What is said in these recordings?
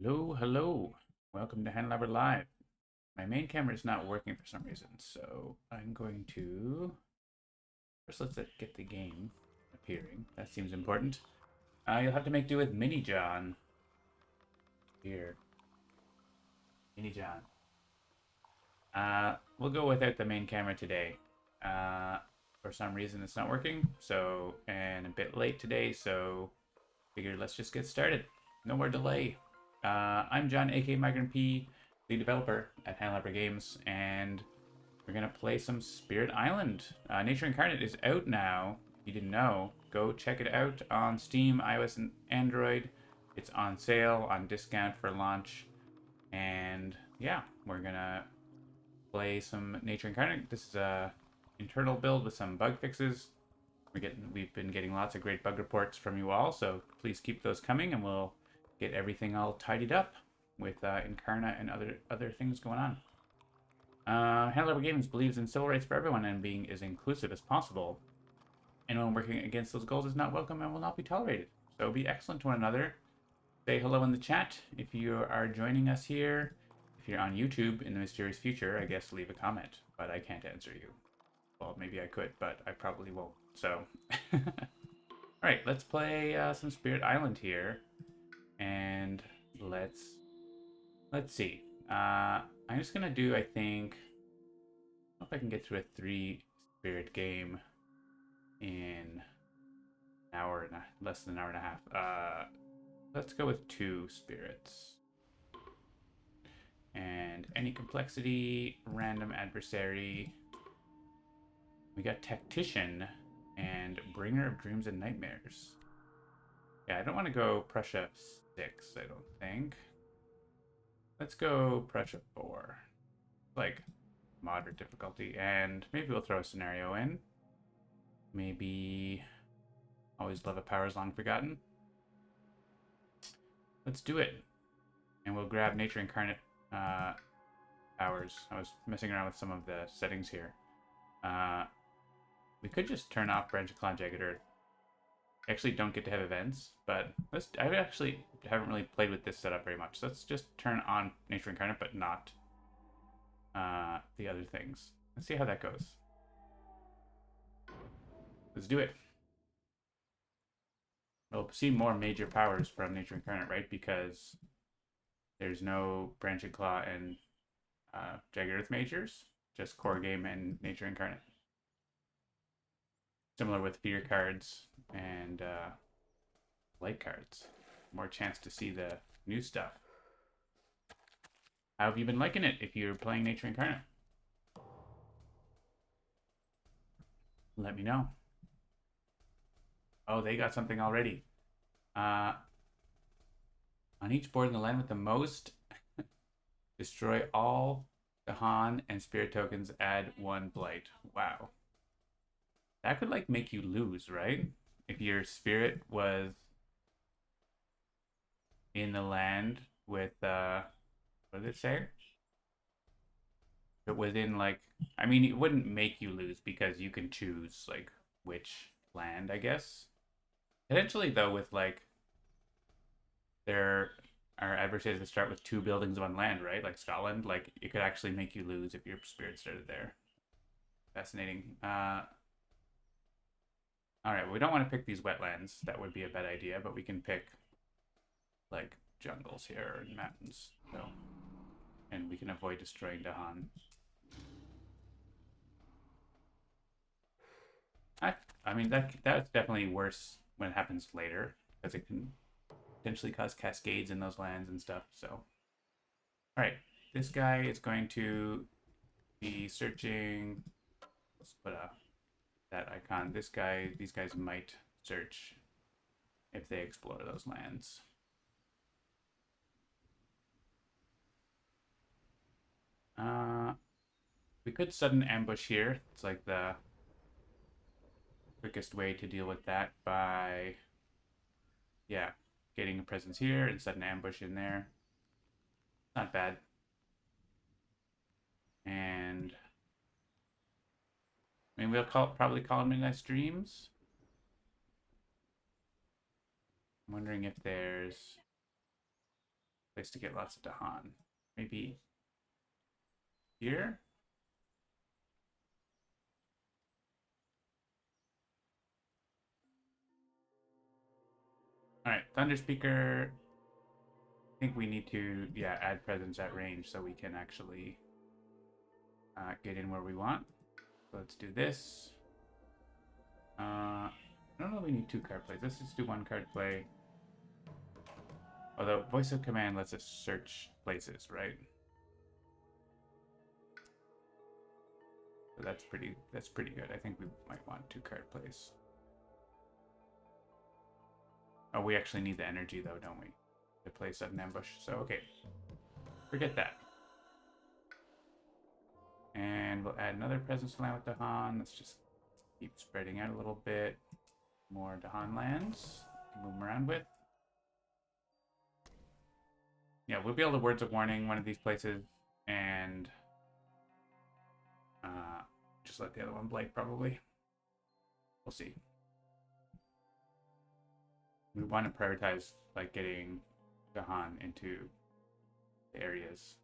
Hello, hello. Welcome to Handelabra Live. My main camera is not working for some reason, so I'm going to... First, let's get the game appearing. That seems important. You'll have to make do with Mini John. Here. Mini John. We'll go without the main camera today. Uh, for some reason, it's not working, and a bit late today, so figured let's just get started. No more delay. I'm John, aka Migrant P, the developer at Handelabra Games, and we're gonna play some Spirit Island. Nature Incarnate is out now. If you didn't know, go check it out on Steam, iOS, and Android. It's on sale, on discount for launch, and yeah, we're gonna play some Nature Incarnate. This is a internal build with some bug fixes. We've been getting lots of great bug reports from you all, so please keep those coming, and we'll get everything all tidied up with Incarnate and other things going on. Handelabra Games believes in civil rights for everyone and being as inclusive as possible. Anyone working against those goals is not welcome and will not be tolerated. So be excellent to one another. Say hello in the chat if you are joining us here. If you're on YouTube in the mysterious future, I guess leave a comment, but I can't answer you. Well, maybe I could, but I probably won't. So, all right, let's play some Spirit Island here, and let's see. I'm just gonna do, I think, I don't know if I can get through a 3 spirit game in an hour and less than an hour and a half. Let's go with 2 spirits. And any complexity, random adversary. We got Tactician and Bringer of Dreams and Nightmares. Yeah, I don't want to go Prussia 6, I don't think. Let's go Prussia 4. Like, moderate difficulty. And maybe we'll throw a scenario in. Maybe Always Love a Powers Long Forgotten. Let's do it. And we'll grab Nature Incarnate powers. I was messing around with some of the settings here. We could just turn off Branch of Claw Jagged Earth. I actually don't get to have events, but I actually haven't really played with this setup very much. So let's just turn on Nature Incarnate, but not the other things. Let's see how that goes. Let's do it. We'll see more major powers from Nature Incarnate, right? Because there's no Branch of Claw and Jagged Earth majors, just core game and Nature Incarnate. Similar with fear cards and light cards. More chance to see the new stuff. How have you been liking it if you're playing Nature Incarnate? Let me know. Oh, they got something already. On each board in the land with the most, destroy all the Han and Spirit tokens, add 1 blight. Wow. That could like make you lose, right? If your Spirit was in the land with what did it say? But within like, I mean, it wouldn't make you lose because you can choose like which land, I guess. Eventually, though, with like there are adversaries that start with 2 buildings on land, right? Like Scotland, like it could actually make you lose if your Spirit started there. Fascinating. All right, well, we don't want to pick these wetlands. That would be a bad idea, but we can pick like jungles here and mountains. So, and we can avoid destroying Dahan. I mean that's definitely worse when it happens later because it can potentially cause cascades in those lands and stuff. So, all right, this guy is going to be searching. Let's put that icon. These guys might search if they explore those lands. We could sudden ambush here. It's like the quickest way to deal with that by, yeah, getting a presence here and sudden ambush in there. Not bad. And I mean, probably call them Midnight Streams. I'm wondering if there's place to get lots of Dahan? Maybe here? Alright, Thunder Speaker. I think we need to, yeah, add presence at range so we can actually get in where we want. So let's do this. I don't know if we need 2 card plays. Let's just do 1 card play. Although voice of command lets us search places, right? So that's pretty good. I think we might want 2 card plays. Oh, we actually need the energy though, don't we? To play sudden ambush. So okay. Forget that. And we'll add another presence land with Dahan. Let's just keep spreading out a little bit. More Dahan lands. Move them around with. Yeah, we'll be able to Words of Warning one of these places and just let the other one blight probably. We'll see. We want to prioritize like getting Dahan into the areas.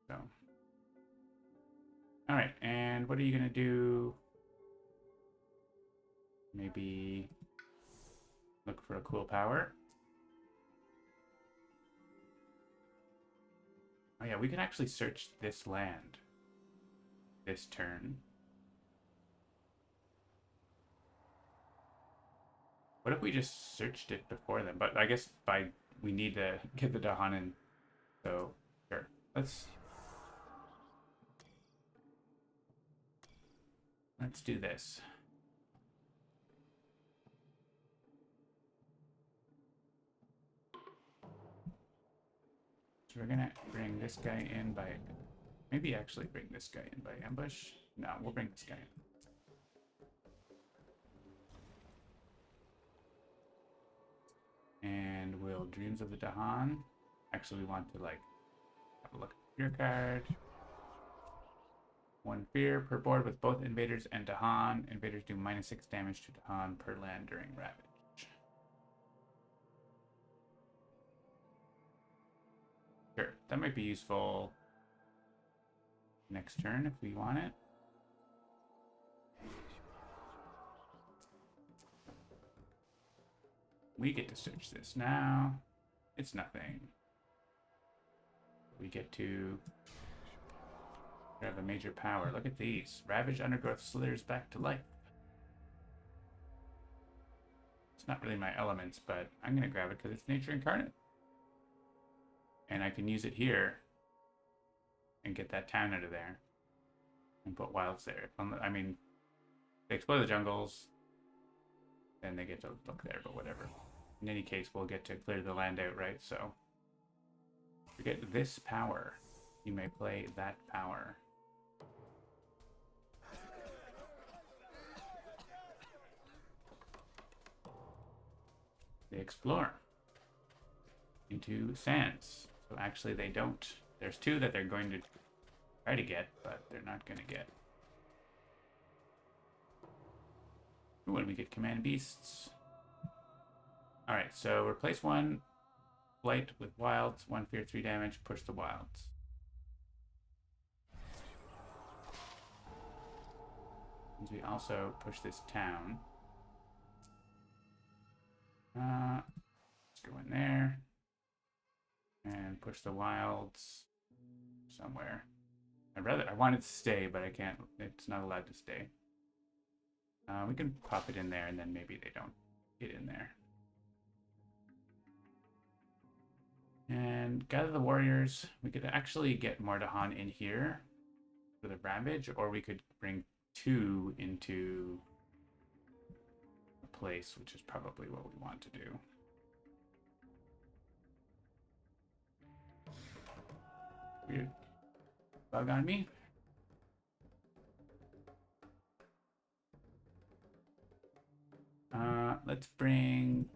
So, all right, and what are you gonna do? Maybe look for a cool power. Oh yeah, we can actually search this land this turn. What if we just searched it before then? But I guess we need to get the Dahan in. So sure, let's do this. So we're gonna bring this guy in by, maybe actually bring this guy in by ambush. No, we'll bring this guy in. And we'll Dreams of the Dahan. Actually, we want to like have a look at your card. 1 fear per board with both invaders and Dahan. Invaders do -6 damage to Dahan per land during Ravage. Sure, that might be useful next turn if we want it. We get to search this now. It's nothing. We get to grab a major power. Look at these. Ravage Undergrowth slithers back to life. It's not really my elements, but I'm going to grab it because it's Nature Incarnate. And I can use it here and get that town out of there and put wilds there. I mean, they explore the jungles, then they get to look there, but whatever. In any case, we'll get to clear the land out, right? So, you get this power. You may play that power. They explore into sands. So actually they don't. There's 2 that they're going to try to get, but they're not going to get. When we get command beasts. Alright, so replace 1 blight with wilds, 1 fear, 3 damage, push the wilds. And we also push this town. Let's go in there and push the wilds somewhere. I wanted to stay, but I can't. It's not allowed to stay. We can pop it in there, and then maybe they don't get in there. And gather the warriors. We could actually get more Dahan in here for the Ravage, or we could bring 2 into a place, which is probably what we want to do. Weird bug on me. Let's bring.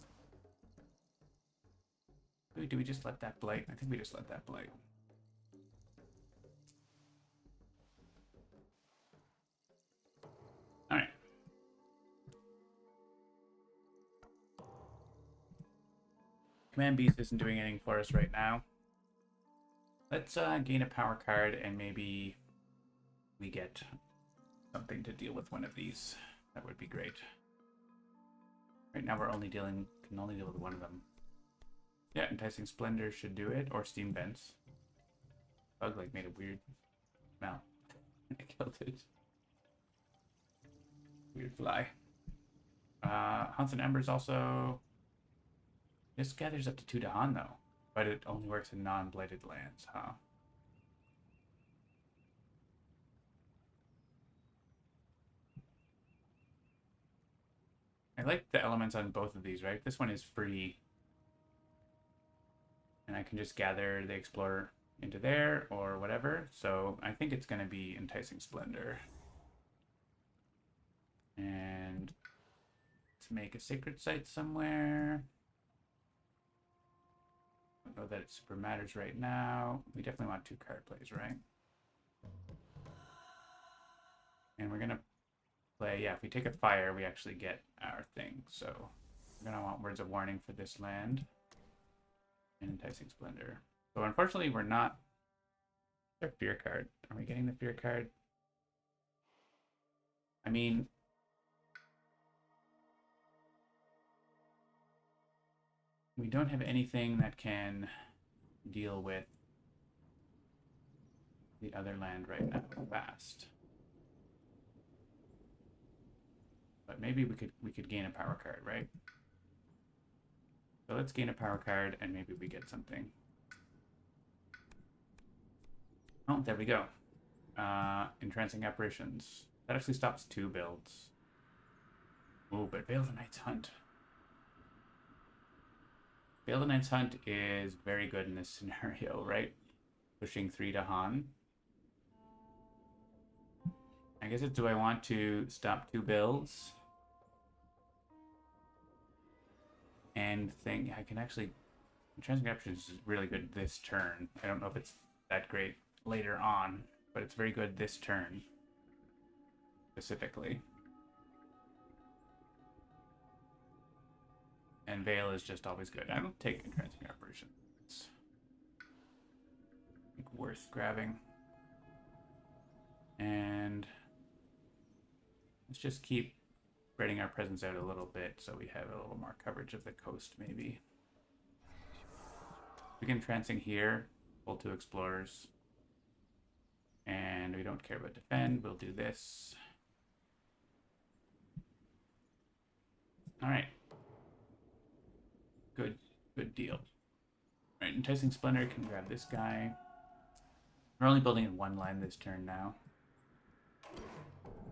Do we just let that blight? I think we just let that blight. All right. Command Beast isn't doing anything for us right now. Let's gain a power card and maybe we get something to deal with one of these. That would be great. Right now we're only can only deal with one of them. Yeah, Enticing Splendor should do it, or Steam Vents. Bug like made a weird smell. I killed it. Weird fly. Haunts and Embers also. This gathers up to 2 Dahan though, but it only works in non-blighted lands, huh? I like the elements on both of these, right? This one is free. And I can just gather the Explorer into there or whatever. So I think it's going to be Enticing Splendor. And let's make a Sacred Site somewhere. I don't know that it super matters right now. We definitely want 2 card plays, right? And we're going to play, yeah, if we take a fire, we actually get our thing. So we're going to want Words of Warning for this land. And Enticing Splendor. So unfortunately, we're not... Our Fear card. Are we getting the Fear card? I mean... We don't have anything that can deal with the other land right now fast. But maybe we could gain a power card, right? So let's gain a power card and maybe we get something. Oh, there we go. Entrancing Apparitions. That actually stops 2 builds. Oh, but Veil of the Night's Hunt. Veil of the Night's Hunt is very good in this scenario, right? Pushing 3 Dahan. I guess it's, do I want to stop 2 builds? And think I can actually... Entrancing Apparitions is really good this turn. I don't know if it's that great later on, but it's very good this turn. Specifically. And Veil is just always good. I don't take Entrancing Apparition. It's like worth grabbing. And let's just keep spreading our presence out a little bit so we have a little more coverage of the coast, maybe. We can Entrancing here, pull 2 Explorers. And we don't care about defend, we'll do this. Alright. Good deal. Alright, Enticing Splendor can grab this guy. We're only building in 1 line this turn now.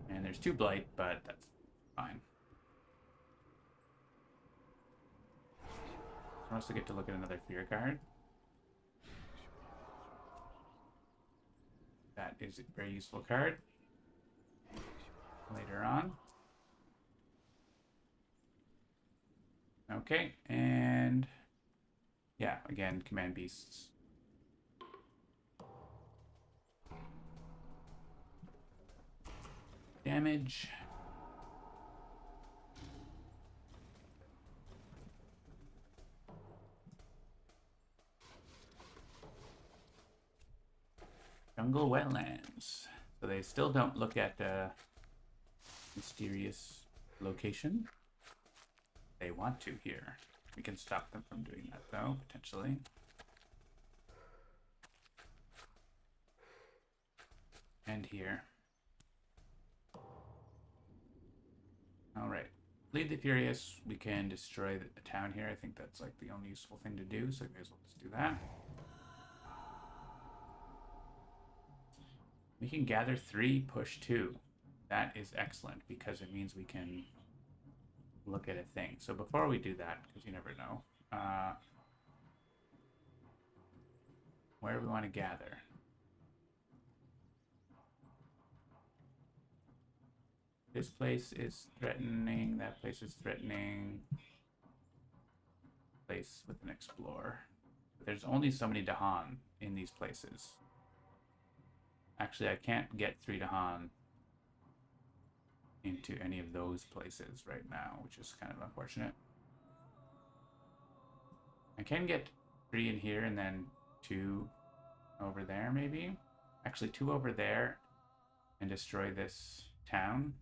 And there's 2 Blight, but that's fine. We also get to look at another Fear card. That is a very useful card. Later on. Okay, and yeah, again, Command Beasts. Damage. Jungle Wetlands. So they still don't look at the mysterious location. They want to here. We can stop them from doing that though, potentially. And here. Alright. Lead the Furious. We can destroy the town here. I think that's like the only useful thing to do, so we may as well just do that. We can gather 3, push 2. That is excellent because it means we can look at a thing. So before we do that, because you never know, where do we want to gather? This place is threatening, that place is threatening. Place with an Explorer. But there's only so many Dahan in these places. Actually, I can't get 3 Dahan into any of those places right now, which is kind of unfortunate. I can get 3 in here and then 2 over there, maybe. Actually, 2 over there and destroy this town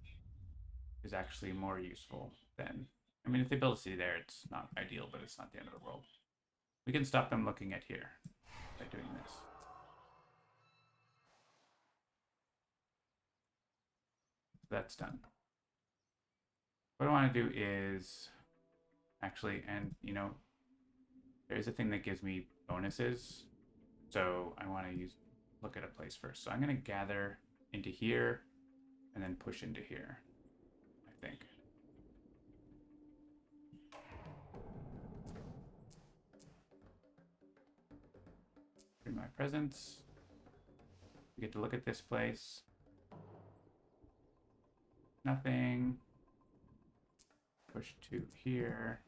is actually more useful than... I mean, if they build a city there, it's not ideal, but it's not the end of the world. We can stop them looking at here by doing this. So that's done. What I want to do is actually, and you know, there's a thing that gives me bonuses. So I want to look at a place first. So I'm going to gather into here and then push into here, I think. In my presence, we get to look at this place. Nothing. Push to here.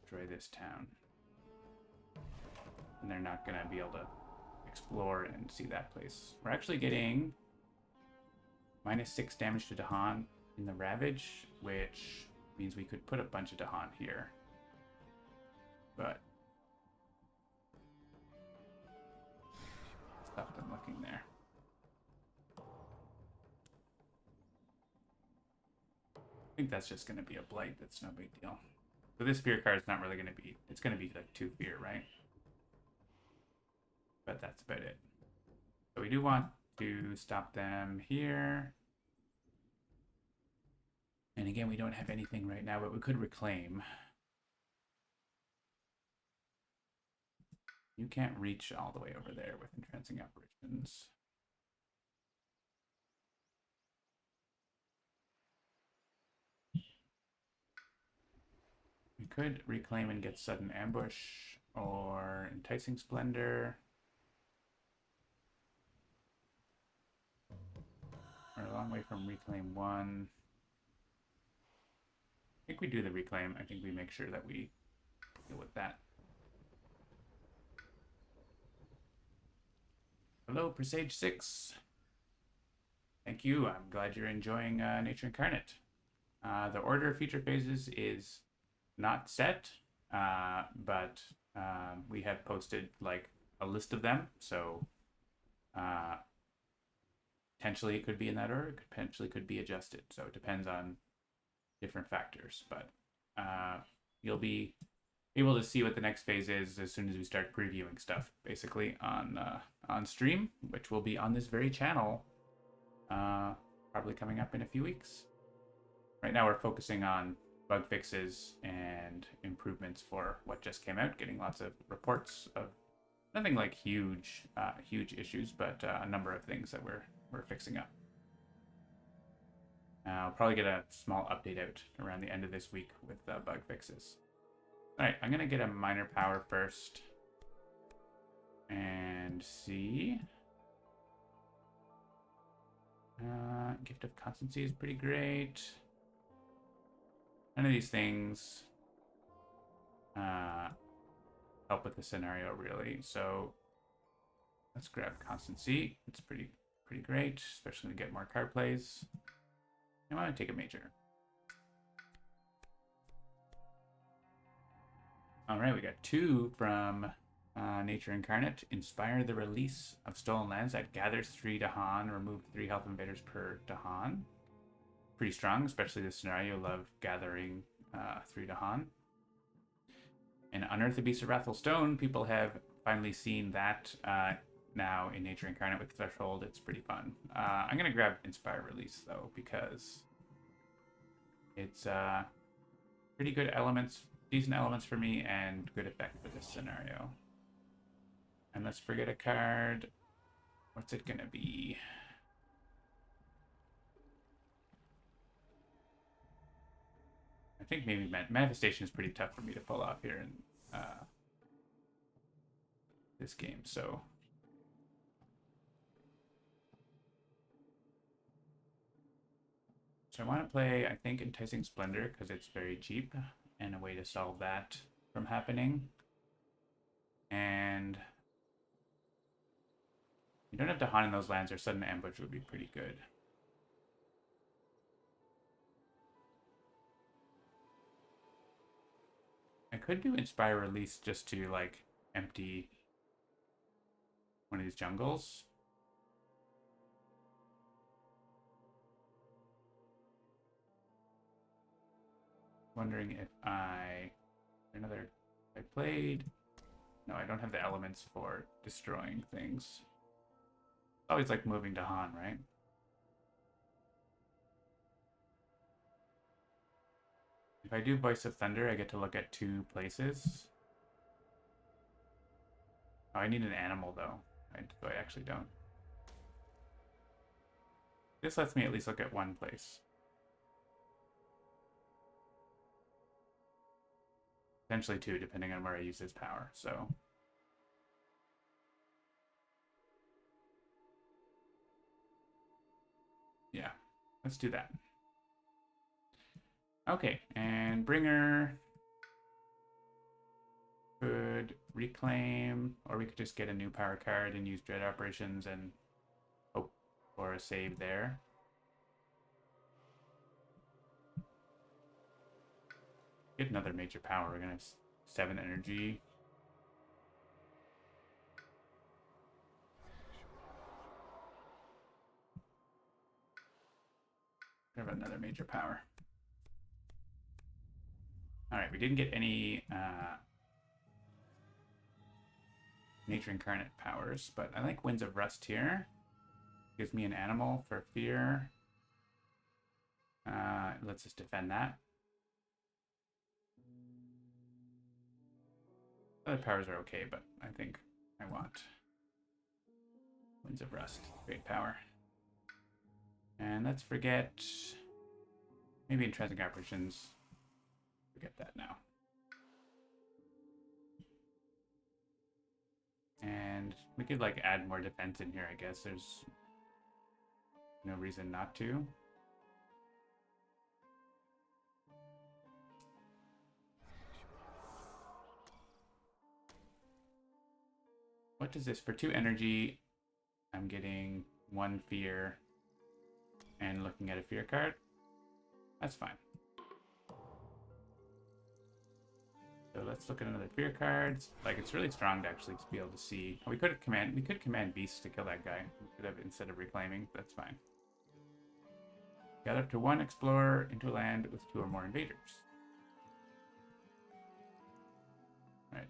Destroy this town. And they're not going to be able to explore and see that place. We're actually getting -6 damage to Dahan in the Ravage, which means we could put a bunch of Dahan here. But stop them looking there. I think that's just going to be a blight. That's no big deal. So this fear card is not really going to be... It's going to be like 2 fear, right? But that's about it. So we do want to stop them here. And again, we don't have anything right now, but we could reclaim. You can't reach all the way over there with entrancing apparitions. We could reclaim and get sudden ambush or enticing splendor. We're a long way from reclaim 1. I think we do the reclaim. I think we make sure that we deal with that. Hello, Presage 6. Thank you. I'm glad you're enjoying Nature Incarnate. The order of future phases is not set, but we have posted like a list of them. So potentially it could be in that order. It potentially could be adjusted. So it depends on different factors. But you'll be able to see what the next phase is as soon as we start previewing stuff, basically on stream, which will be on this very channel, probably coming up in a few weeks. Right now we're focusing on bug fixes and improvements for what just came out, getting lots of reports of nothing like huge issues, but a number of things that we're fixing up. I'll probably get a small update out around the end of this week with bug fixes. All right, I'm gonna get a minor power first and see. Gift of Constancy is pretty great. None of these things help with the scenario really. So let's grab Constancy. It's pretty great, especially to get more card plays. I want to take a major. All right, we got 2 from Nature Incarnate. Inspire the release of stolen lands that gathers 3 Dahan. Remove 3 health invaders per Dahan. Pretty strong, especially this scenario. Love gathering 3 Dahan. And Unearth the Beast of Wrathful Stone. People have finally seen that now in Nature Incarnate with Threshold. It's pretty fun. I'm going to grab Inspire Release, though, because it's pretty good elements, decent elements for me, and good effect for this scenario. And let's forget a card. What's it going to be? I think maybe Manifestation is pretty tough for me to pull off here in this game, so... So I want to play, I think, Enticing Splendor, because it's very cheap, and a way to solve that from happening. And you don't have to hunt in those lands, or sudden ambush would be pretty good. could do Inspire Release just to, like, empty one of these jungles. Wondering if I played. No, I don't have the elements for destroying things. Always like moving to Han, right? If I do Voice of Thunder, I get to look at 2 places. Oh, I need an animal though. I actually don't. This lets me at least look at 1 place. Potentially 2, depending on where I use his power, so. Yeah, let's do that. Okay, and Bringer could reclaim, or we could just get a new power card and use Dread Operations and hope for a save there. Get another major power. We're gonna have 7 energy. We have another major power. All right, we didn't get any Nature Incarnate powers, but I like Winds of Rust here. Gives me an animal for fear. Let's just defend that. Other powers are okay, but I think I want Winds of Rust. Great power. And let's forget maybe Intrinsic Operations. Forget that now. And we could like add more defense in here, I guess. There's no reason not to. What does this? For 2 energy, I'm getting 1 fear and looking at a fear card. That's fine. So let's look at another fear card. Like, it's really strong to actually be able to see. We could command beasts to kill that guy instead of reclaiming. That's fine. Gather up to 1 explorer into a land with 2 or more invaders. Right.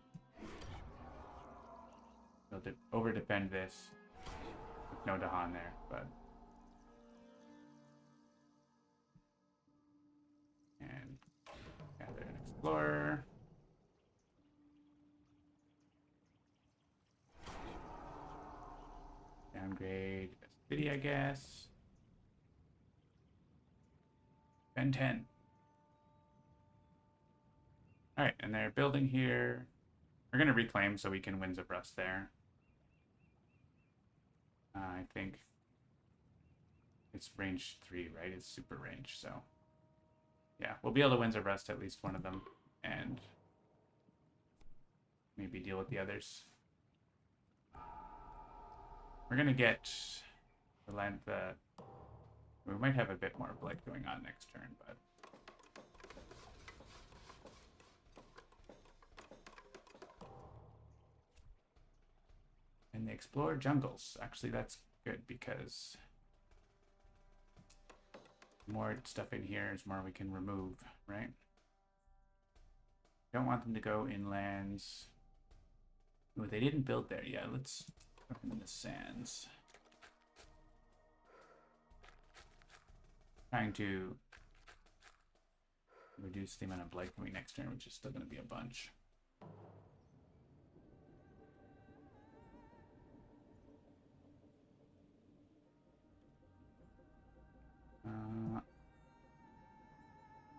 We'll over defend this. With no Dahan there, but. And gather an explorer. Downgrade a city, I guess. Ben 10. Alright, and they're building here. We're going to reclaim so we can Winds of Rust there. I think it's range 3, right? It's super range, so. Yeah, we'll be able to Winds of Rust at least one of them. And maybe deal with the others. We're going to get the land that. We might have a bit more blight going on next turn, but. And they explore jungles. Actually, that's good because more stuff in here is more we can remove, right? Don't want them to go in lands. Oh, they didn't build there yet. Let's put them in the sands. Trying to reduce the amount of blight coming next turn, which is still going to be a bunch.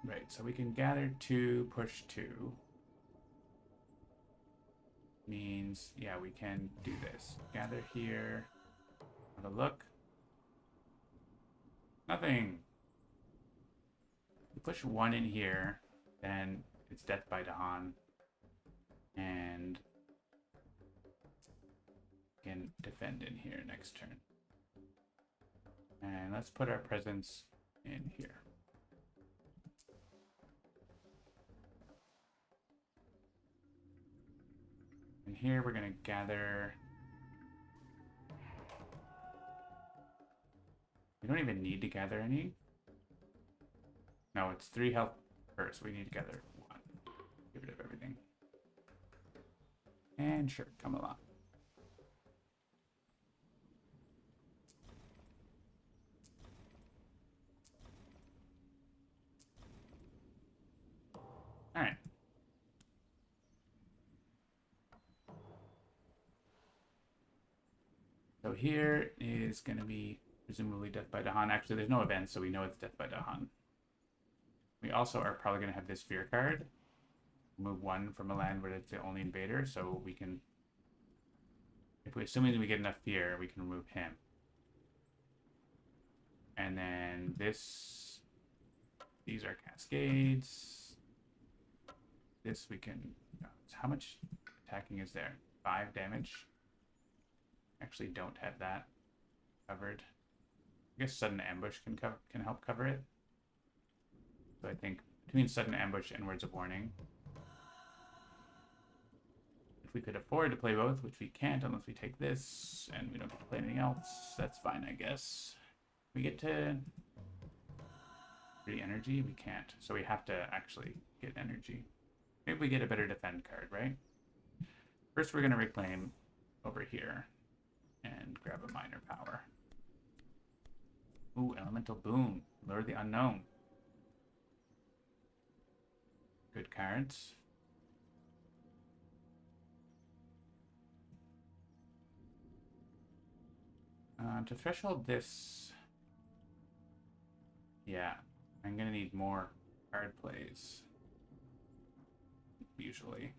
Right, so we can gather 2, push 2. Means, yeah, we can do this. Gather here. Have a look. Nothing. We push 1 in here, then it's Death by Dahan. And can defend in here next turn. And let's put our presence in here. And here we're going to gather... We don't even need to gather any. No, it's 3 health first. We need to gather 1. Get rid of everything. And sure, come along. Alright. So here is going to be presumably Death by Dahan. Actually, there's no event, so we know it's Death by Dahan. We also are probably going to have this Fear card. Move 1 from a land where it's the only invader, so we can... If we assuming we get enough Fear, we can remove him. And then this... These are Cascades. This we can... How much attacking is there? 5 damage? Actually don't have that covered. I guess Sudden Ambush can help cover it. So I think between Sudden Ambush and Words of Warning, if we could afford to play both, which we can't unless we take this, and we don't get to play anything else, that's fine, I guess. We get to... Free energy? We can't. So we have to actually get energy. Maybe we get a better defend card, right? First we're going to reclaim over here and grab a minor power. Ooh, Elemental Boom. Lure the Unknown. Good cards. To threshold this... Yeah, I'm going to need more card plays. Usually.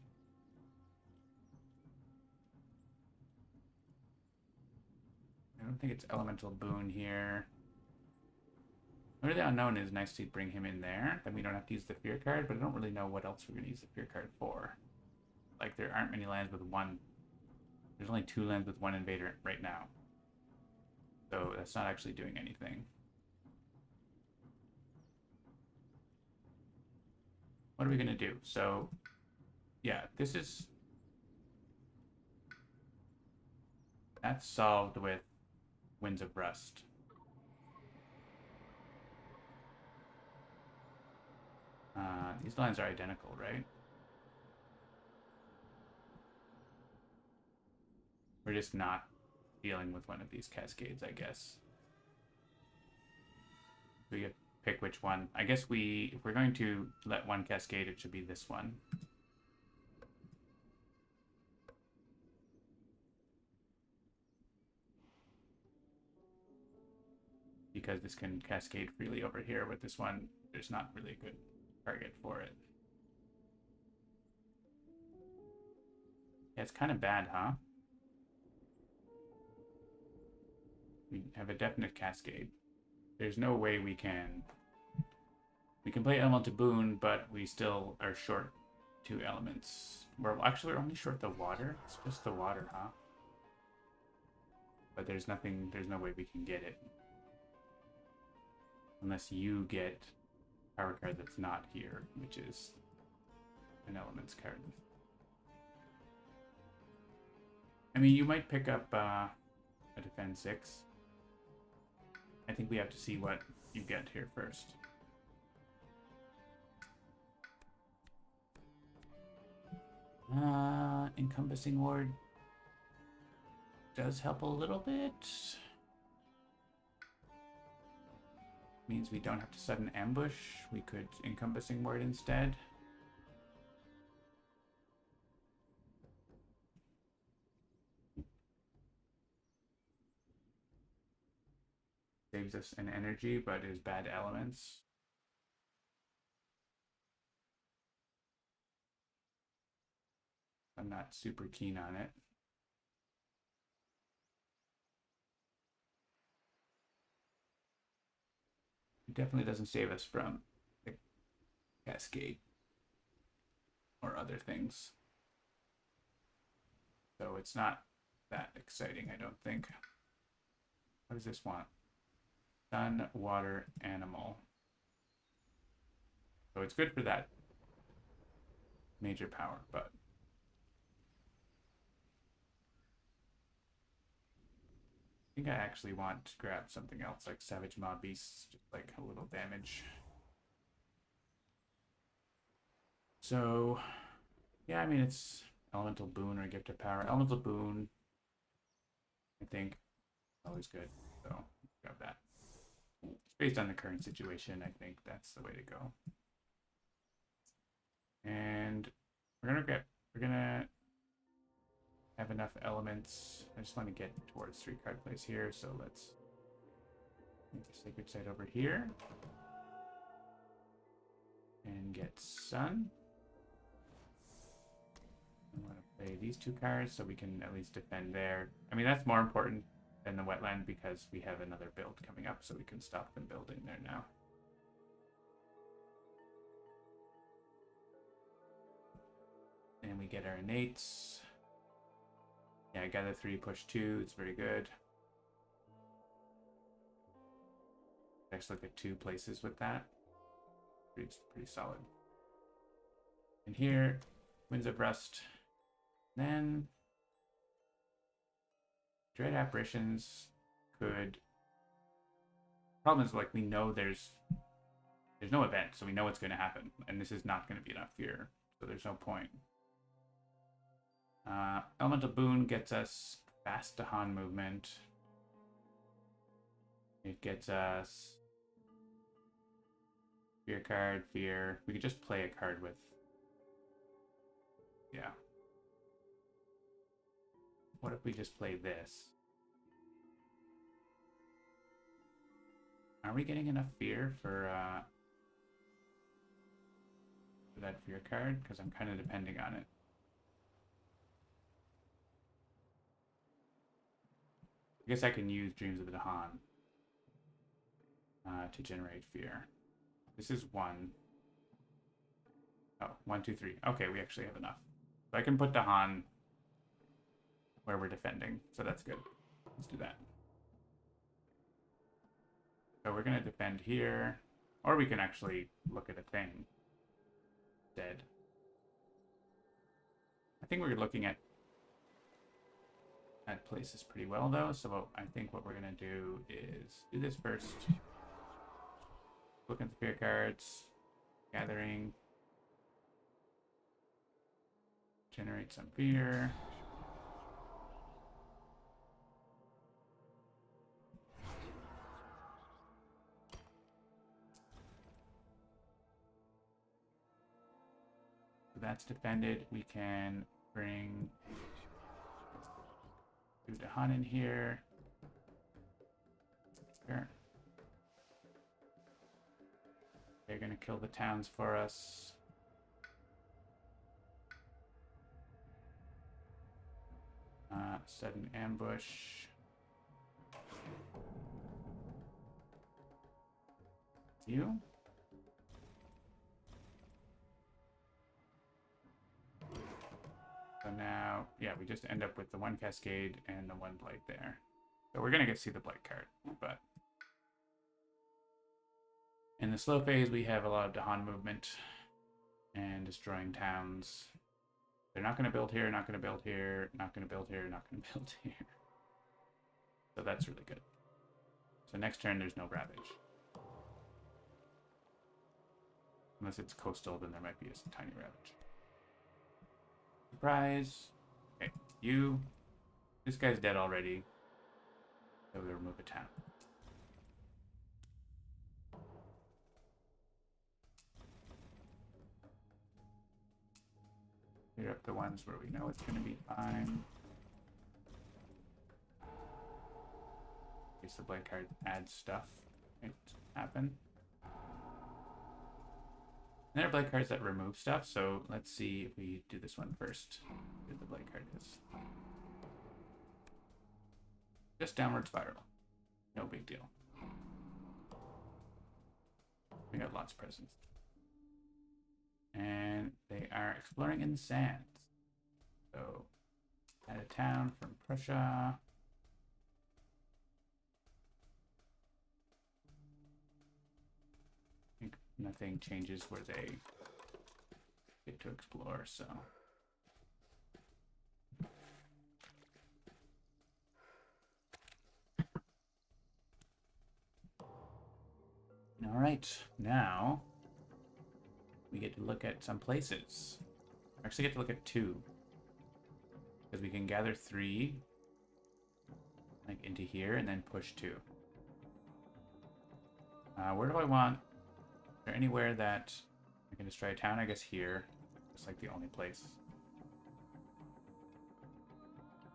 I don't think it's Elemental Boon here. Lure the Unknown is nice to bring him in there. Then we don't have to use the Fear card, but I don't really know what else we're going to use the Fear card for. Like, there aren't many lands with 1. There's only 2 lands with 1 invader right now. So that's not actually doing anything. What are we going to do? So, yeah, this is... That's solved with Winds of Rust. These lines are identical, right? We're just not dealing with one of these cascades, I guess. We get pick which one. I guess if we're going to let one cascade, it should be this one. Because this can cascade freely over here. With this one, there's not really a good target for it. Yeah, it's kind of bad, huh? We have a definite cascade. There's no way we can play Elemental Boon, but we still are short 2 elements. We're only short the water. It's just the water, huh? But there's no way we can get it. Unless you get a power card that's not here, which is an elements card. I mean, you might pick up a defend 6. I think we have to see what you get here first. Encompassing Ward does help a little bit. Means we don't have to sudden ambush. We could Encompassing Ward instead. Saves us an energy, but is bad elements. I'm not super keen on it. It definitely doesn't save us from the cascade or other things. So it's not that exciting, I don't think. What does this want? Sun, water, animal. So it's good for that major power, but think I actually want to grab something else like Savage Mob Beasts, just like a little damage. So, yeah, I mean, it's Elemental Boon or Gift of Power. Elemental Boon, I think, always good. So, grab that. Based on the current situation, I think that's the way to go. And we're gonna have enough elements. I just want to get towards 3-card plays here, so let's make a Sacred Site over here. And get Sun. I want to play these 2 cards so we can at least defend there. I mean, that's more important than the wetland because we have another build coming up, so we can stop them building there now. And we get our innates. Yeah, gather 3, push 2. It's very good. Let's look at 2 places with that. It's pretty solid. And here, Winds of Rust. Then Dread Apparitions could. Problem is, like, we know there's no event, so we know what's going to happen, and this is not going to be enough fear, so there's no point. Elemental Boon gets us fast Dahan movement. It gets us fear card, fear. We could just play a card with. Yeah. What if we just play this? Are we getting enough fear for that fear card? Because I'm kind of depending on it. I guess I can use Dreams of the Dahan to generate fear. This is 1. Oh, 1, 2, 3. Okay, we actually have enough. So I can put Dahan where we're defending, so that's good. Let's do that. So we're going to defend here, or we can actually look at a thing instead. I think we're looking at places pretty well, though, so I think what we're going to do is do this first. Look at the fear cards, gathering, generate some fear. So that's defended. We can bring Dahan in here. Sure. They're going to kill the towns for us. Sudden ambush. You? So now, yeah, we just end up with the 1 Cascade and the 1 Blight there. So we're going to get to see the Blight card, but in the slow phase, we have a lot of Dahan movement and destroying towns. They're not going to build here, not going to build here, not going to build here, not going to build here. So that's really good. So next turn, there's no Ravage. Unless it's coastal, then there might be a tiny Ravage. Surprise. Okay, you. This guy's dead already. So we remove a town. Clear up the ones where we know it's going to be fine. In case the Blight card adds stuff. It happen. And there are Blight cards that remove stuff, so let's see if we do this one first. What the Blight card is. Just Downward Spiral. No big deal. We got lots of presents. And they are exploring in the sands. So, add a town from Prussia. I think nothing changes where they get to explore, so. All right, now we get to look at some places. We actually get to look at 2. Because we can gather 3, like into here, and then push 2. Where do I want? Is there anywhere that I can destroy a town? I guess here. It's like the only place.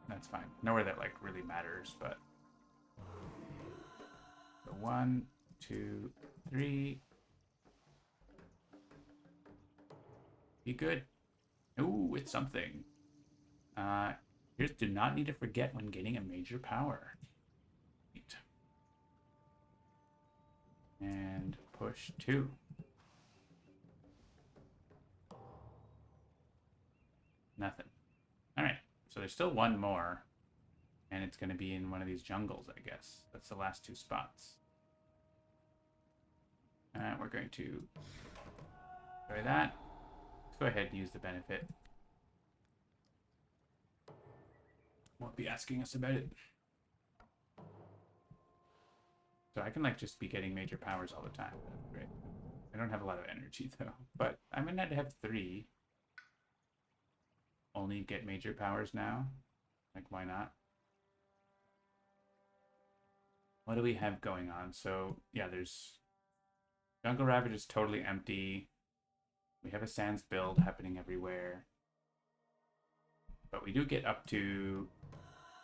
That's fine. Nowhere that like really matters, but. So 1, 2, 3. Be good. Ooh, it's something. Here's do not need to forget when gaining a major power. Neat. And push 2. Nothing. Alright, so there's still 1 more. And it's going to be in one of these jungles, I guess. That's the last 2 spots. We're going to try that. Let's go ahead and use the benefit. Won't be asking us about it. So I can like just be getting major powers all the time. That's great. I don't have a lot of energy though, but I'm gonna have 3. Only get major powers now. Like why not? What do we have going on? So yeah, there's Jungle Ravage is totally empty. We have a Sands build happening everywhere. But we do get up to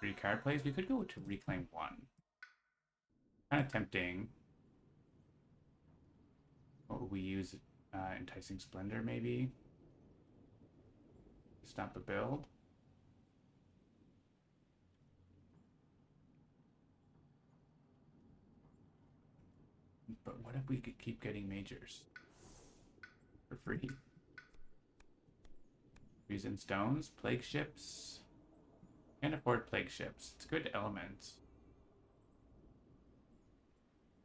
3 card plays. We could go to Reclaim 1. Kind of tempting. What would we use? Enticing Splendor, maybe? Stop a build. But what if we could keep getting majors? For free. Reason Stones, Plague Ships. Can't afford Plague Ships. It's good elements.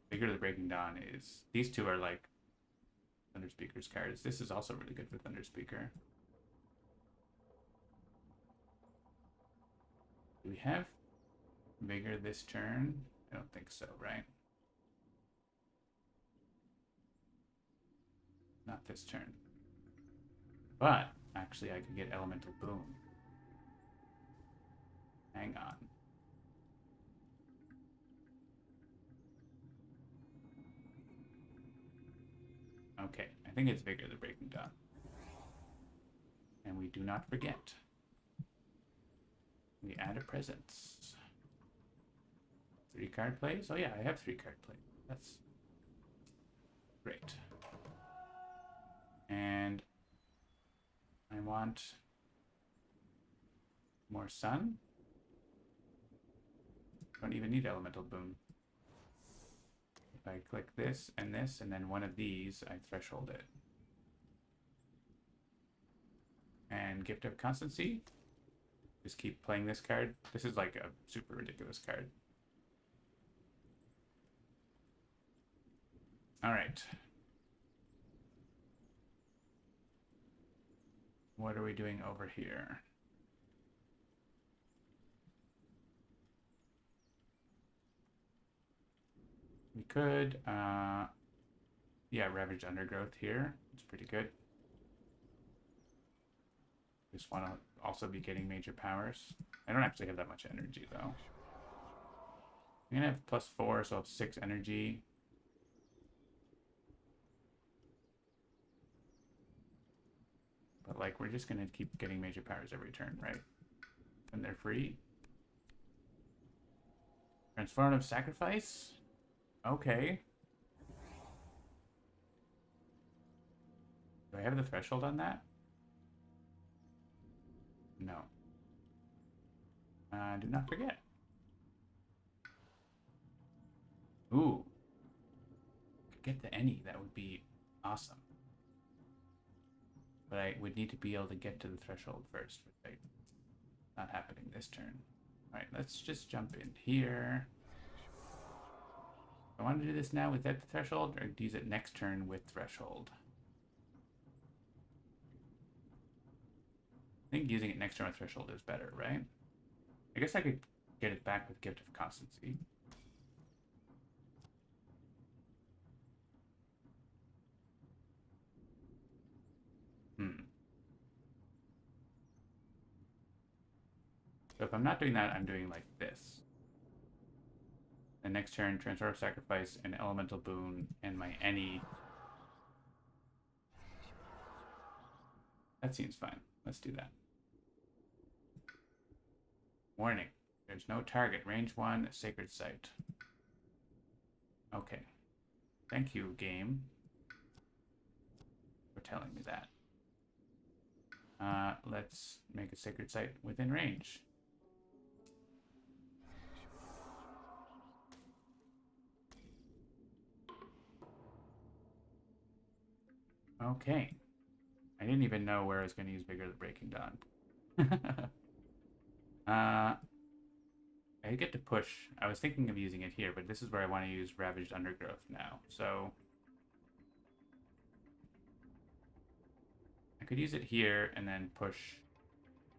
Bigger the Breaking Dawn is. These 2 are like Thunder Speaker's cards. This is also really good for Thunder Speaker. Do we have Vigor this turn? I don't think so, right? Not this turn. But actually I could get Elemental Boom. Hang on. Okay, I think it's Vigor the Breaking Dawn. And we do not forget. We add a presence. 3 card plays? Oh yeah, I have 3 card plays. That's great. And I want more sun. Don't even need Elemental Boom. If I click this, and then one of these, I threshold it. And Gift of Constancy. Just keep playing this card. This is like a super ridiculous card. Alright. What are we doing over here? We could, yeah, Ravaged Undergrowth here. It's pretty good. Just want to also be getting major powers. I don't actually have that much energy, though. I'm going to have +4, so I'll have 6 energy. But, like, we're just going to keep getting major powers every turn, right? When they're free. Transformative Sacrifice? Okay. Do I have the threshold on that? No. Do not forget. Ooh. Could get the any. That would be awesome. But I would need to be able to get to the threshold first, which is not happening this turn. Alright, let's just jump in here. I want to do this now without the threshold, or use it next turn with threshold. I think using it next turn with threshold is better, right? I guess I could get it back with Gift of Constancy. So if I'm not doing that, I'm doing like this. The next turn, transfer sacrifice an elemental boon and my any. That seems fine. Let's do that. Warning. There's no target. Range 1, sacred site. Okay. Thank you, game, for telling me that. Let's make a sacred site within range. Okay. I didn't even know where I was going to use Vigor the Breaking Dawn. I get to push. I was thinking of using it here, but this is where I want to use Ravaged Undergrowth now. So I could use it here and then push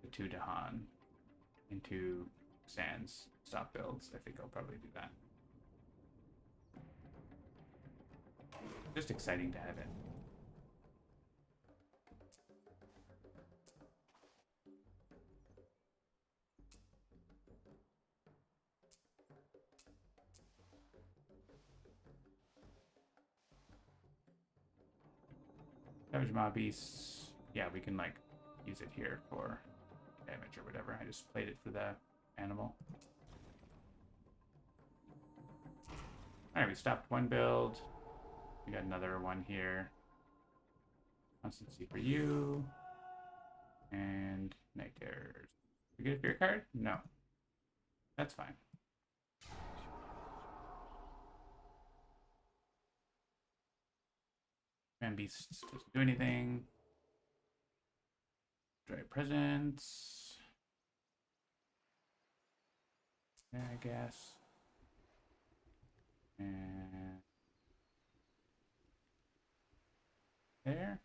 the 2 Dahan into Sands. Stop builds. I think I'll probably do that. Just exciting to have it. Savage Mob Beasts. Yeah, we can like use it here for damage or whatever. I just played it for the animal. Alright, we stopped one build. We got another one here. Constancy for you. And Night Terrors. We get a fear card? No. That's fine. Man Beast doesn't do anything. Dry Presence. There, I guess. And there.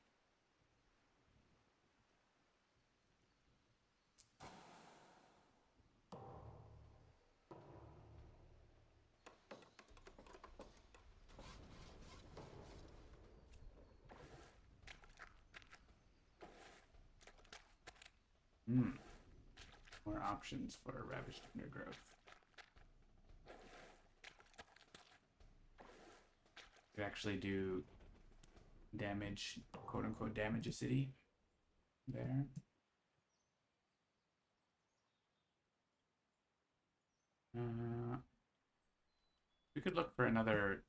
More options for Ravaged Undergrowth. Could actually do damage, quote unquote, damage a city there. We could look for another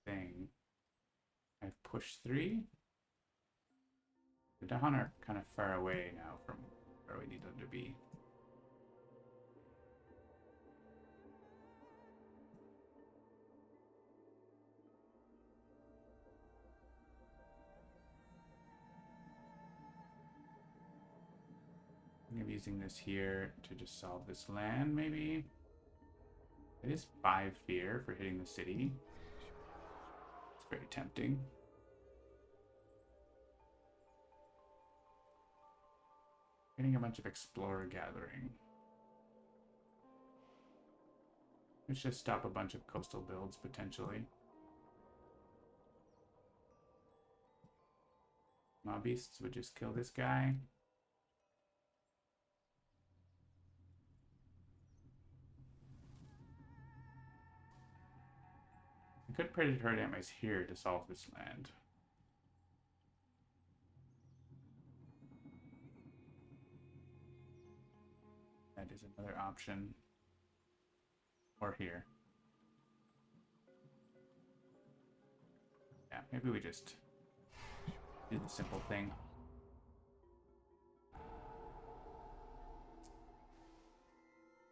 thing. I've pushed 3. The Dahan are kind of far away now from where we need them to be. I'm going to be using this here to just solve this land, maybe. It is 5 fear for hitting the city. It's very tempting. Getting a bunch of Explorer Gathering. Let's just stop a bunch of coastal builds, potentially. Mob Beasts would just kill this guy. I could Predatory Damages here to solve this land. That is another option. Or here. Yeah, maybe we just do the simple thing.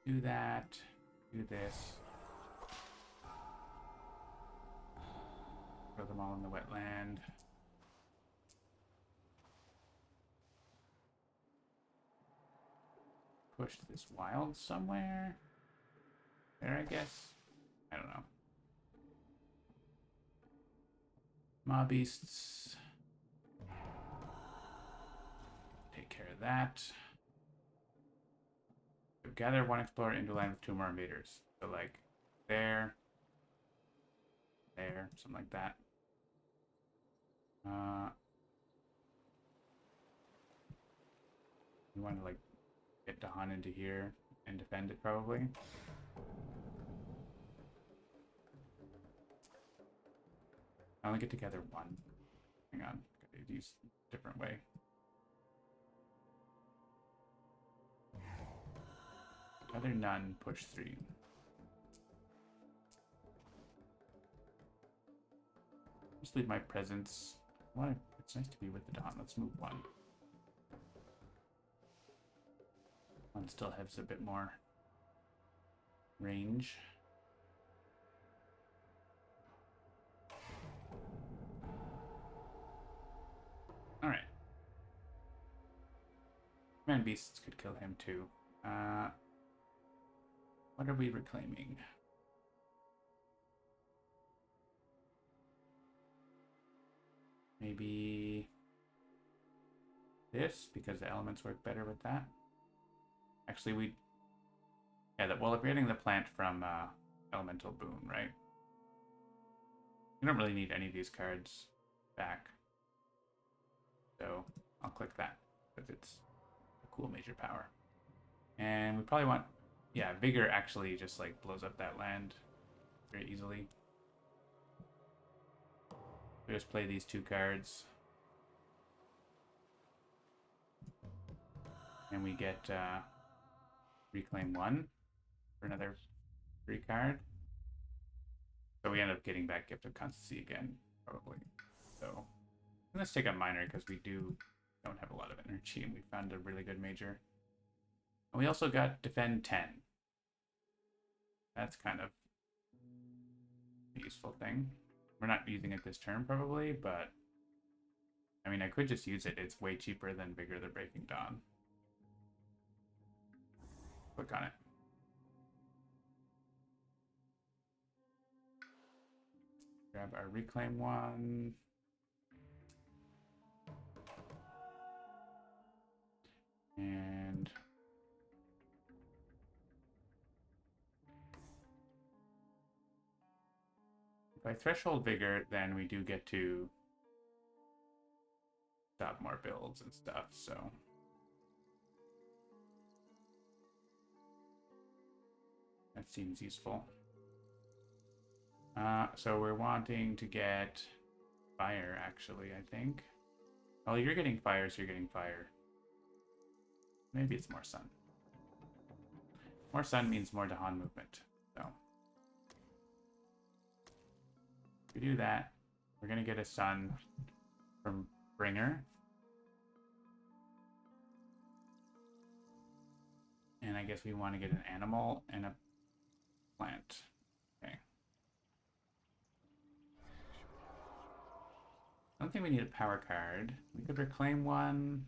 Do that. Do this. Throw them all in the wetland. Push this wild somewhere. There, I guess. I don't know. Mob Beasts. Take care of that. So gather 1 explorer into land with 2 more invaders. So like there, something like that. We want to like get Dahan into here. and defend it probably. I only get together one. Hang on, gotta use a different way. Other none, push 3. Just leave my presence. It's nice to be with the dawn. Let's move 1. 1 still has a bit more range. Alright. Man beasts could kill him too. What are we reclaiming? Maybe this, because the elements work better with that. Actually, well, if we're getting the plant from Elemental Boon, right? We don't really need any of these cards back. So I'll click that, because it's a cool major power. And we probably want, yeah, Vigor actually just like blows up that land very easily. We just play these 2 cards. And we get Reclaim 1 for another free card. So we end up getting back Gift of Constancy again, probably. So let's take a minor because we don't have a lot of energy and we found a really good major. And we also got Defend 10. That's kind of a useful thing. We're not using it this turn probably, but I mean I could just use it. It's way cheaper than Vigor the Breaking Dawn. Click on it. Grab our Reclaim 1. And if I Threshold Vigor, then we do get to stop more builds and stuff, so. That seems useful. So we're wanting to get fire, actually, I think. Oh, you're getting fire, so you're getting fire. Maybe it's more sun. More sun means more Dahan movement, so. If we do that, we're going to get a sun from Bringer. And I guess we want to get an animal and a plant. Okay. I don't think we need a power card. We could reclaim 1.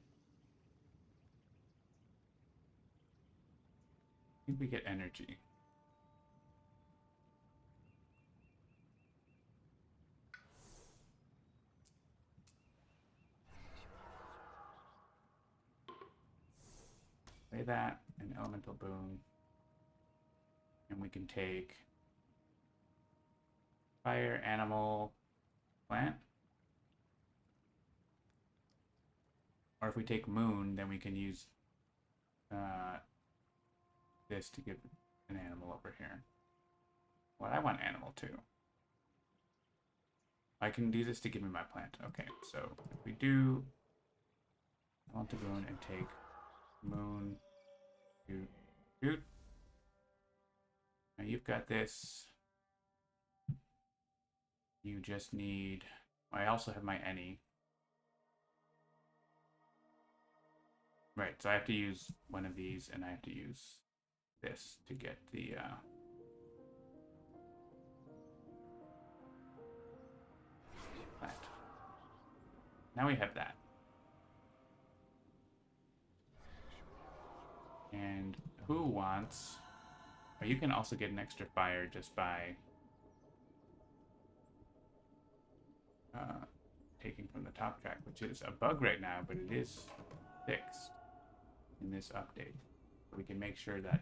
I think we get energy. Play that, an Elemental Boon. And we can take fire, animal, plant. Or if we take moon, then we can use this to give an animal over here. Well, I want animal too. I can do this to give me my plant. Okay, so if we do, I want the moon and take moon, shoot. Now you've got this. You just need, I also have my any. Right, so I have to use one of these and I have to use this to get the plant. Now we have that. And who wants, or you can also get an extra fire just by taking from the top track, which is a bug right now, but it is fixed in this update. We can make sure that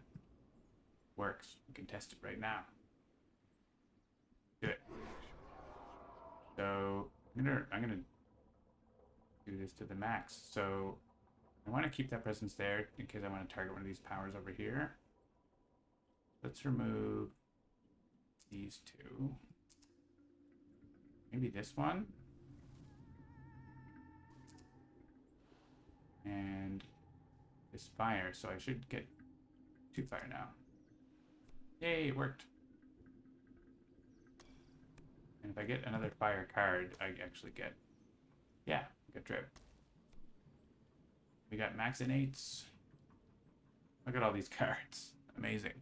works. We can test it right now. Do it. So I'm gonna do this to the max. So I want to keep that presence there in case I want to target one of these powers over here. Let's remove these two. Maybe this one. And this fire, so I should get 2 fire now. Yay, it worked. And if I get another fire card, I actually get, yeah, get drip. We got maxinates. Look at all these cards. Amazing.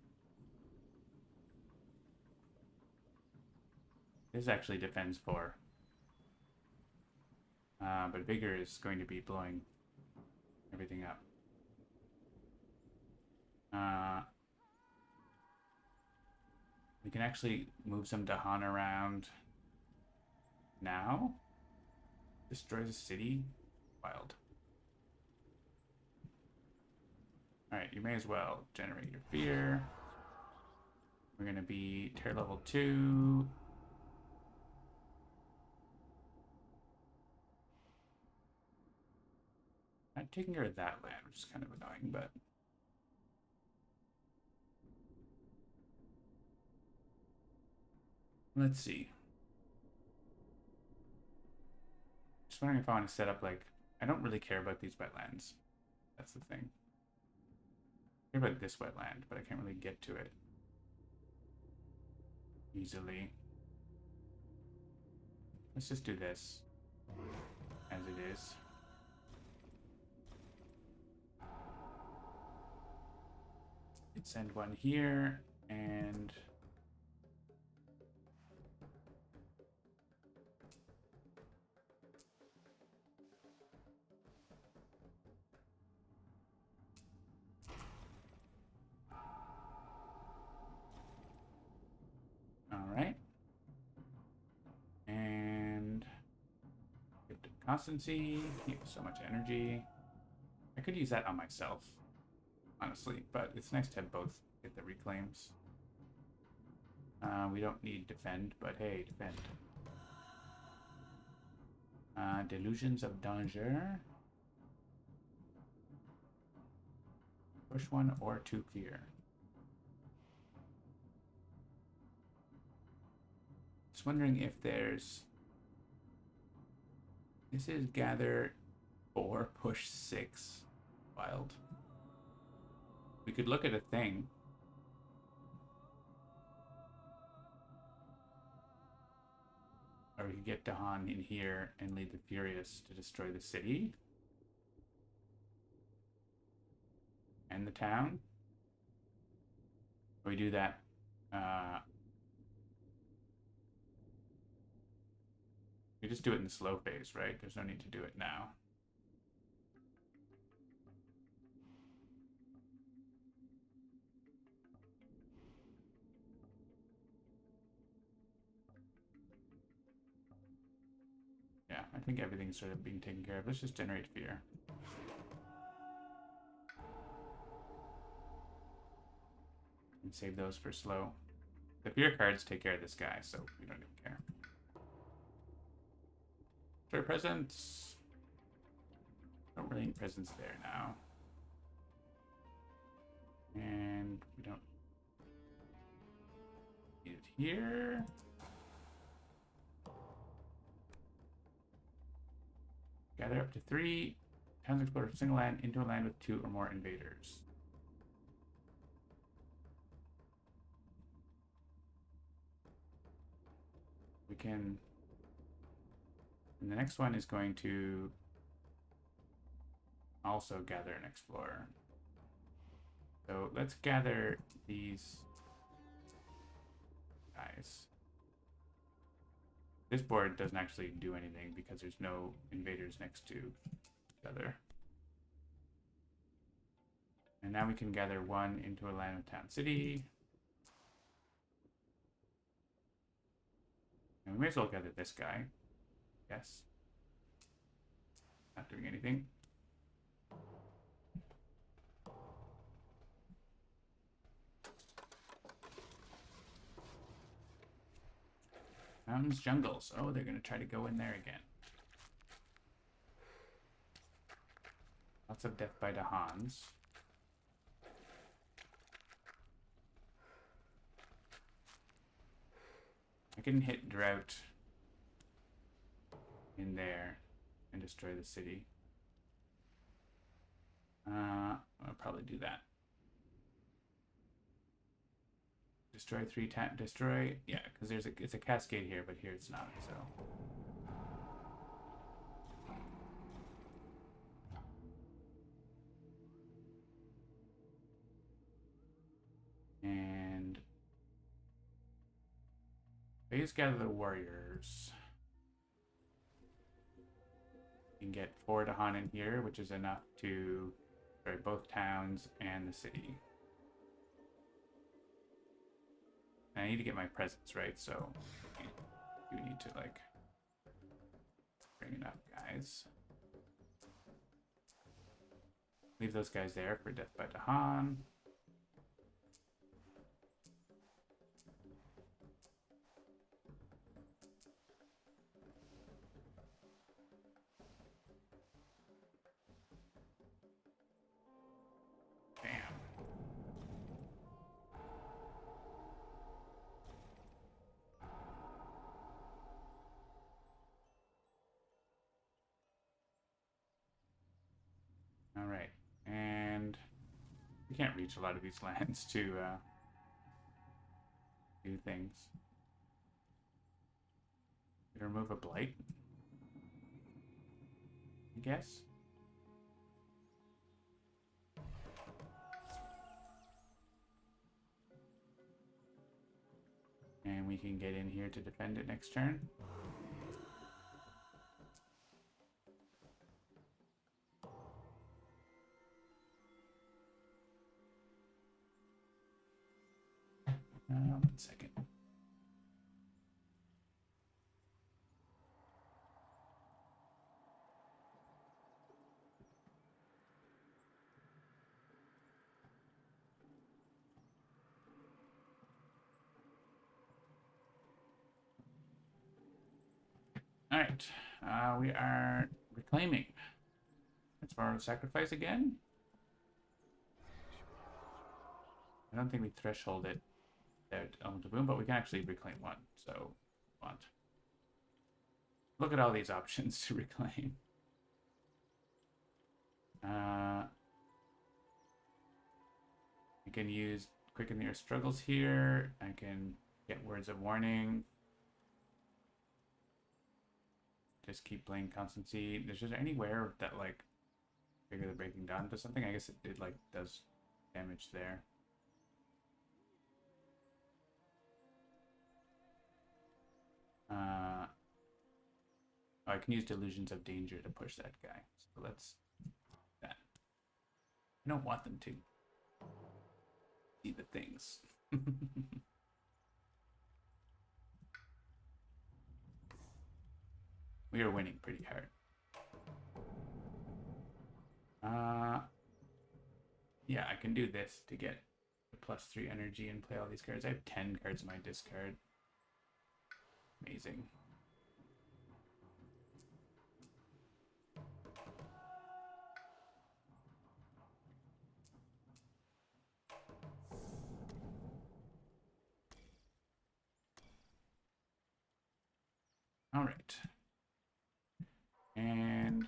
This actually defends 4. But Vigor is going to be blowing everything up. We can actually move some Dahan around now. Destroys a city. Wild. Alright, you may as well generate your fear. We're going to be tier level 2. Not taking care of that land, which is kind of annoying, but... Let's see. Just wondering if I want to set up, like... I don't really care about these wetlands. That's the thing. I care about this wetland, but I can't really get to it easily. Let's just do this as it is. Let's send one here, and all right, and get to constancy. He has so much energy. I could use that on myself, honestly, but it's nice to have both get the reclaims. We don't need defend, but hey, defend. Delusions of danger. Push 1 or 2 clear. Just wondering if there's... This is gather 4, push 6. Wild. We could look at a thing. Or we could get Dahan in here and lead the Furious to destroy the city. And the town. We do that. We just do it in the slow phase, right? There's no need to do it now. Yeah, I think everything's sort of being taken care of. Let's just generate fear. And save those for slow. The fear cards take care of this guy, so we don't even care. Sure, presents. Don't really need presents there now. And we don't need it here. Gather up to 3. Towns explore a single land into a land with 2 or more invaders. We can... And the next one is going to also gather and explore. So let's gather these guys. This board doesn't actually do anything because there's no invaders next to each other. And now we can gather 1 into a land with town city. And we may as well gather this guy. Yes. Not doing anything. Mountains, jungles. Oh, they're going to try to go in there again. Lots of death by Dahans. I can hit drought in there and destroy the city. I'll probably do that. Destroy 3 times. Destroy, yeah, because it's a cascade here, but here it's not. So. And please gather the warriors. You can get 4 Dahan in here, which is enough to destroy both towns and the city. And I need to get my presence right, so I do need to like bring enough guys. Leave those guys there for death by Dahan. All right, and we can't reach a lot of these lands to do things. Remove a blight, I guess. And we can get in here to defend it next turn. One second. All right, we are reclaiming. It's for sacrifice again. I don't think we threshold it at Element of Boom, but we can actually reclaim one. So, want. Look at all these options to reclaim. I can use Quicken the Earth Struggles here. I can get Words of Warning. Just keep playing Constancy. There's just anywhere that like Trigger the Breaking Dawn does something. I guess it like does damage there. Oh, I can use Delusions of Danger to push that guy. So let's do that. I don't want them to see the things. We are winning pretty hard. Yeah, I can do this to get the +3 energy and play all these cards. I have 10 cards in my discard. Amazing. All right. And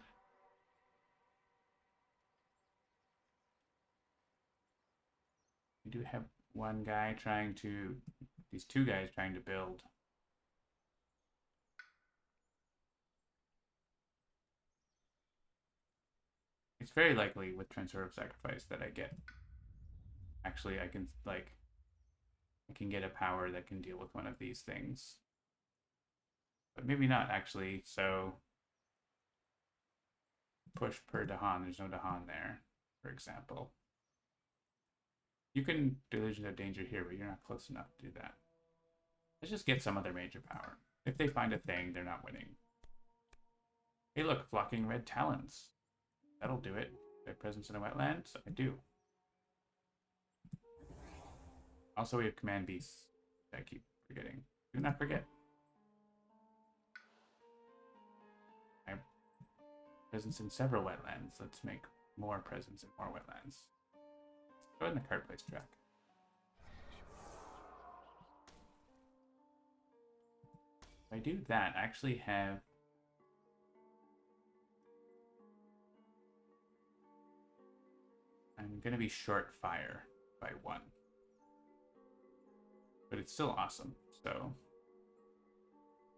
we do have one guy trying to, these 2 guys trying to build. It's very likely with Transfer of Sacrifice that I get, actually I can like, I can get a power that can deal with one of these things. But maybe not actually, so push per Dahan, there's no Dahan there, for example. You can Delusion of Danger here, but you're not close enough to do that. Let's just get some other major power. If they find a thing, they're not winning. Hey look, Flocking Red Talons. That'll do it. Do I have presence in a wetland? I do. Also, we have Command Beasts. I keep forgetting. Do not forget. I have presence in several wetlands. Let's make more presence in more wetlands. Go ahead in the card place track. If I do that, I actually have... I'm going to be short fire by 1. But it's still awesome, so...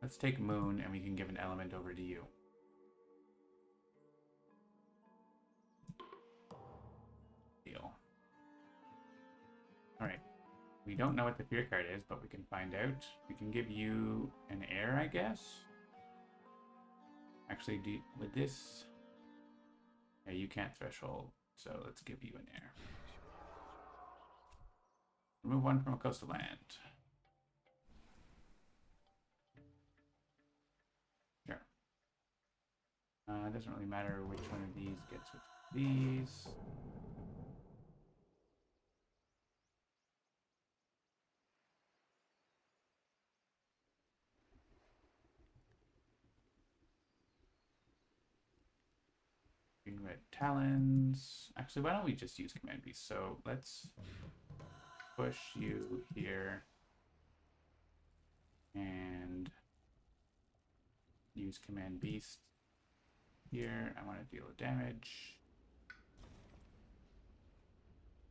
Let's take moon and we can give an element over to you. Deal. Alright. We don't know what the fear card is, but we can find out. We can give you an air, I guess. Actually, with this... Yeah, you can't threshold, so let's give you an air. Remove 1 from a coastal land. Sure. It doesn't really matter which one of these gets with these. Green red talons. Actually, why don't we just use command beast? So let's push you here and use command beast here. I want to deal damage.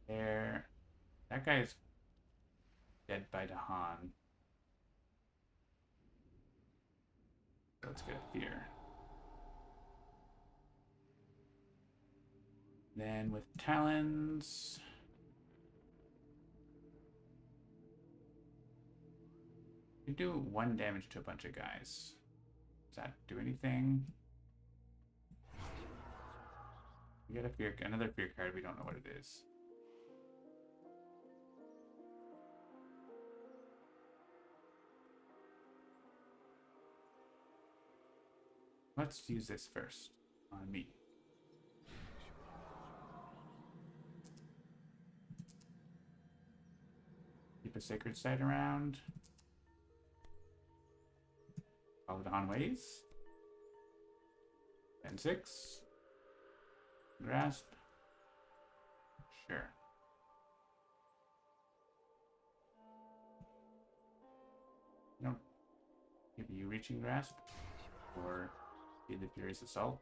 There. That guy's dead by Dahan. So let's get a fear. Then with talons, you do 1 damage to a bunch of guys. Does that do anything? We get another fear card. We don't know what it is. Let's use this first on me. Keep a sacred site around. Follow it on ways. And 6. Grasp. Sure. No. Give you reaching grasp. Or feed the furious assault.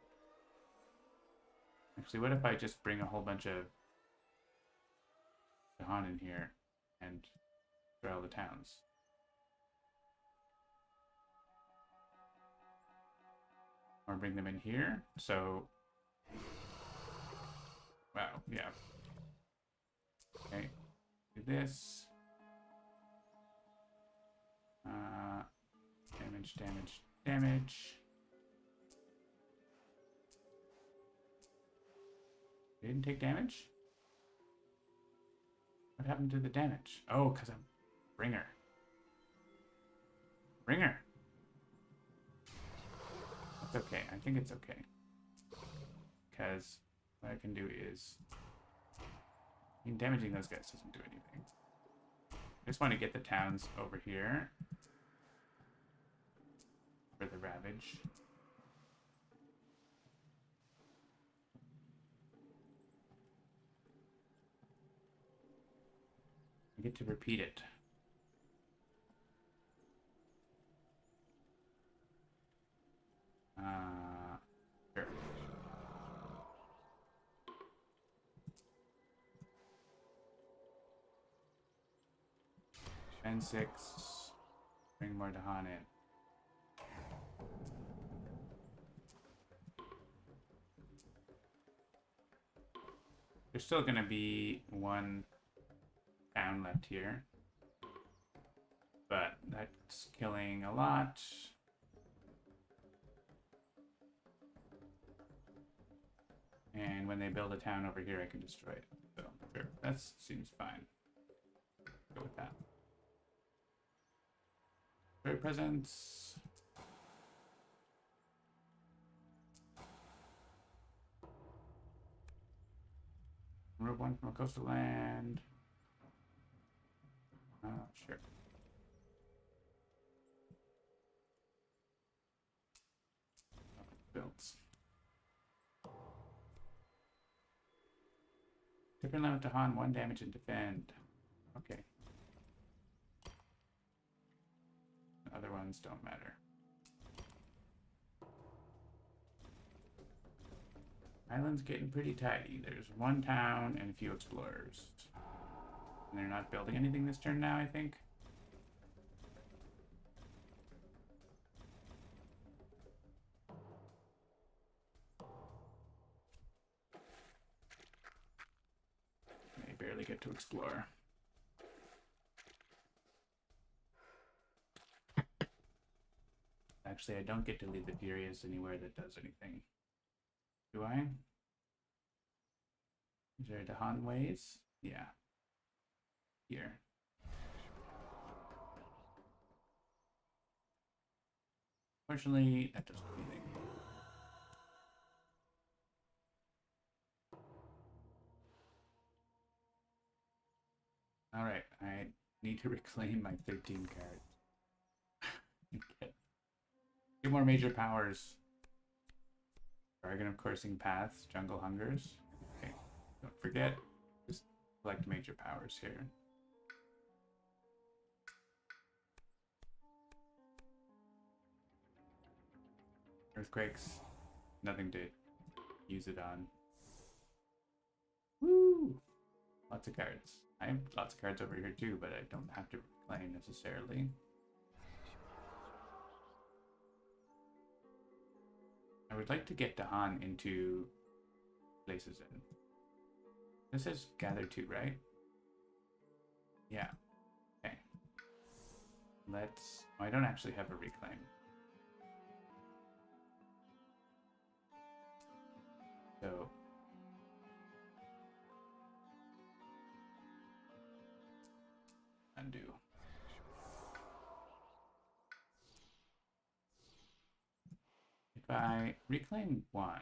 Actually, what if I just bring a whole bunch of Dahan in here and destroy all the towns? Or bring them in here. So, wow, yeah. Okay, do this. Damage, damage, damage. They didn't take damage? What happened to the damage? Oh, because I'm Bringer. Bringer. It's okay. I think it's okay. Because what I can do is... I mean, damaging those guys doesn't do anything. I just want to get the towns over here. For the Ravage. I get to repeat it. Sure. And 6. Bring more Dahan in. There's still gonna be 1 town left here. But that's killing a lot. And when they build a town over here, I can destroy it. So, sure, that seems fine. Go with that. Destroy presence. Remove 1 from a coastal land. Sure. Builds. Different limit to Han, 1 damage and defend. Okay. The other ones don't matter. Island's getting pretty tidy. There's one town and a few explorers. And they're not building anything this turn now, I think. They barely get to explore. Actually, I don't get to lead the Furious anywhere that does anything. Do I? Is there Dahan ways? Yeah. Here. Fortunately, that doesn't do anything. Alright, I need to reclaim my 13 cards. Okay. 2 more major powers. Dragon of Coursing Paths, Jungle Hungers. Okay, don't forget, just collect major powers here. Earthquakes, nothing to use it on. Woo! Lots of cards. I have lots of cards over here too, but I don't have to reclaim necessarily. I would like to get Dahan into places in. This is gather 2, right? Yeah. Okay. Let's... Oh, I don't actually have a reclaim. So... undo. If I reclaim 1...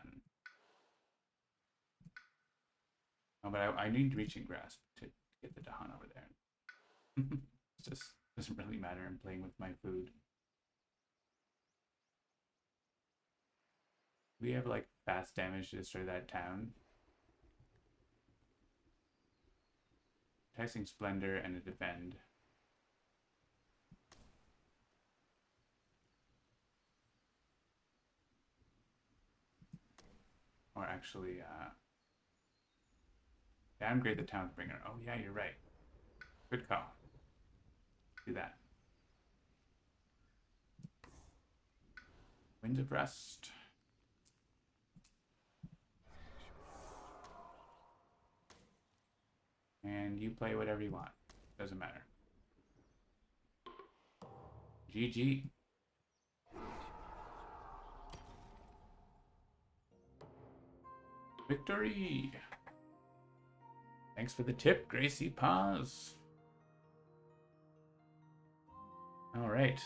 Oh, but I need Reaching Grasp to get the Dahan over there. It just doesn't really matter. I'm playing with my food. We have like fast damage to destroy that town. Enticing Splendor and a defend. Or actually, downgrade the town bringer. Oh yeah, you're right. Good call. Do that. Winds of Rust. And you play whatever you want. Doesn't matter. GG. Victory! Thanks for the tip, Gracie Paws. Alright.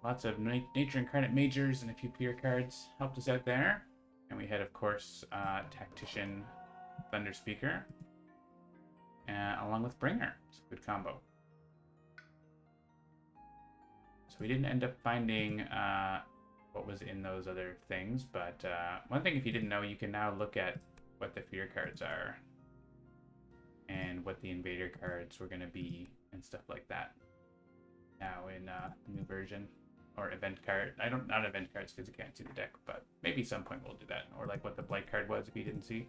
Lots of Nature Incarnate Majors and a few peer cards helped us out there. And we had, of course, Tactician Thunder Speaker. Along with Bringer. It's a good combo. So we didn't end up finding what was in those other things, but one thing, if you didn't know, you can now look at what the fear cards are and what the invader cards were going to be and stuff like that now in the new version. Or event card. Not event cards because you can't see the deck, but maybe some point we'll do that. Or like what the blight card was if you didn't see.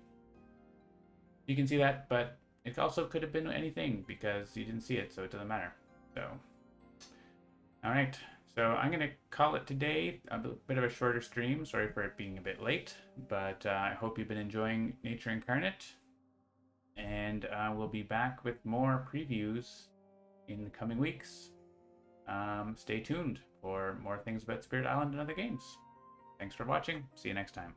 You can see that, but it also could have been anything because you didn't see it, so it doesn't matter. So, alright. So I'm going to call it today. A bit of a shorter stream. Sorry for it being a bit late, but I hope you've been enjoying Nature Incarnate. And we'll be back with more previews in the coming weeks. Stay tuned for more things about Spirit Island and other games. Thanks for watching. See you next time.